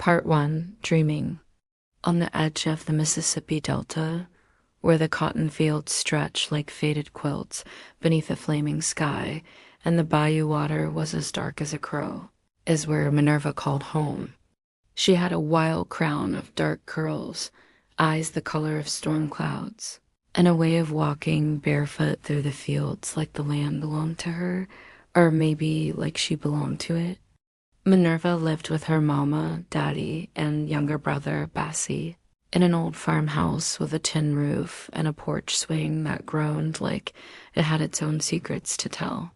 Part 1. Dreaming. On the edge of the Mississippi Delta, where the cotton fields stretched like faded quilts beneath a flaming sky, and the bayou water was as dark as a crow, is where Minerva called home. She had a wild crown of dark curls, eyes the color of storm clouds, and a way of walking barefoot through the fields like the land belonged to her, or maybe like she belonged to it. Minerva lived with her mama, daddy, and younger brother, Bassie, in an old farmhouse with a tin roof and a porch swing that groaned like it had its own secrets to tell.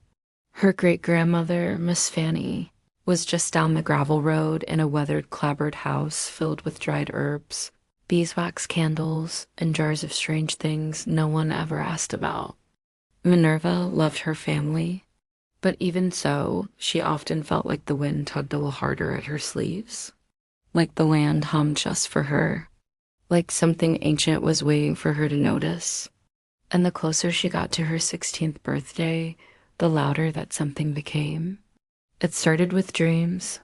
Her great-grandmother, Miss Fanny, was just down the gravel road in a weathered, clapboard house filled with dried herbs, beeswax candles, and jars of strange things no one ever asked about. Minerva loved her family, but even so, she often felt like the wind tugged a little harder at her sleeves, like the land hummed just for her, like something ancient was waiting for her to notice. And the closer she got to her 16th birthday, the louder that something became. It started with dreams.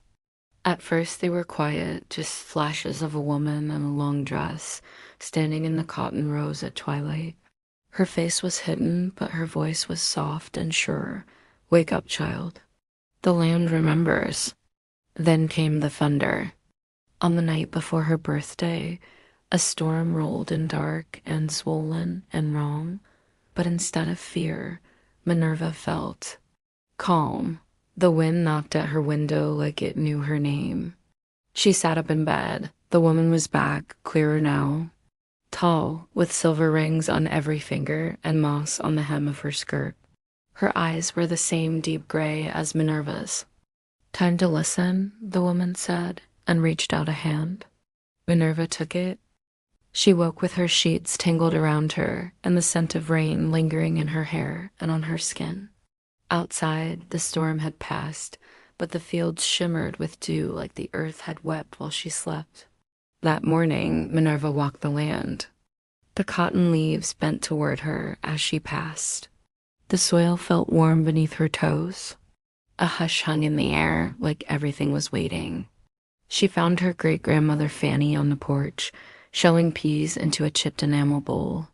At first they were quiet, just flashes of a woman in a long dress, standing in the cotton rows at twilight. Her face was hidden, but her voice was soft and sure. Wake up, child. The land remembers. Then came the thunder. On the night before her birthday, a storm rolled in dark and swollen and wrong, but instead of fear, Minerva felt calm. The wind knocked at her window like it knew her name. She sat up in bed. The woman was back, clearer now, tall, with silver rings on every finger and moss on the hem of her skirt. Her eyes were the same deep gray as Minerva's. Time to listen, the woman said, and reached out a hand. Minerva took it. She woke with her sheets tangled around her and the scent of rain lingering in her hair and on her skin. Outside, the storm had passed, but the fields shimmered with dew like the earth had wept while she slept. That morning, Minerva walked the land. The cotton leaves bent toward her as she passed. The soil felt warm beneath her toes. A hush hung in the air like everything was waiting. She found her great-grandmother Fanny on the porch, shelling peas into a chipped enamel bowl.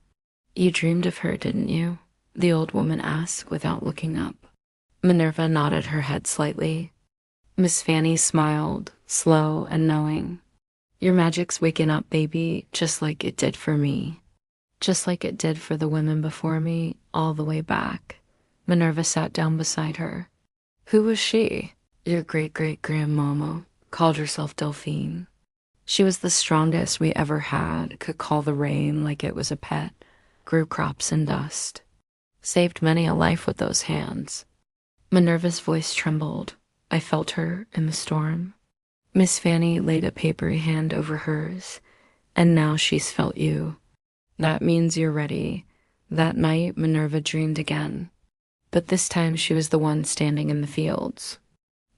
"You dreamed of her, didn't you?" the old woman asked without looking up. Minerva nodded her head slightly. Miss Fanny smiled, slow and knowing. "Your magic's waking up, baby, just like it did for me. Just like it did for the women before me, all the way back." Minerva sat down beside her. "Who was she?" "Your great-great-grandmama called herself Delphine. She was the strongest we ever had, could call the rain like it was a pet, grew crops in dust. Saved many a life with those hands." Minerva's voice trembled. I felt her in the storm. Miss Fanny laid a papery hand over hers. "And now she's felt you. That means you're ready." That night, Minerva dreamed again. But this time she was the one standing in the fields.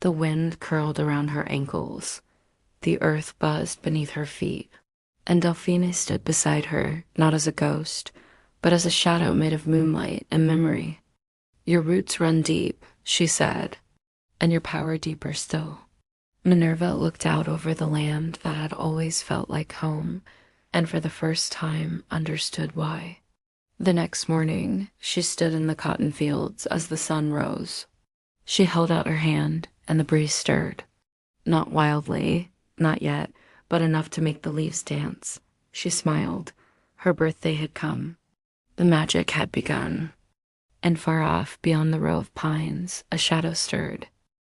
The wind curled around her ankles. The earth buzzed beneath her feet. And Delphine stood beside her, not as a ghost, but as a shadow made of moonlight and memory. "Your roots run deep," she said, "and your power deeper still." Minerva looked out over the land that had always felt like home, and for the first time understood why. The next morning, she stood in the cotton fields as the sun rose. She held out her hand, and the breeze stirred. Not wildly, not yet, but enough to make the leaves dance. She smiled. Her birthday had come. The magic had begun. And far off, beyond the row of pines, a shadow stirred.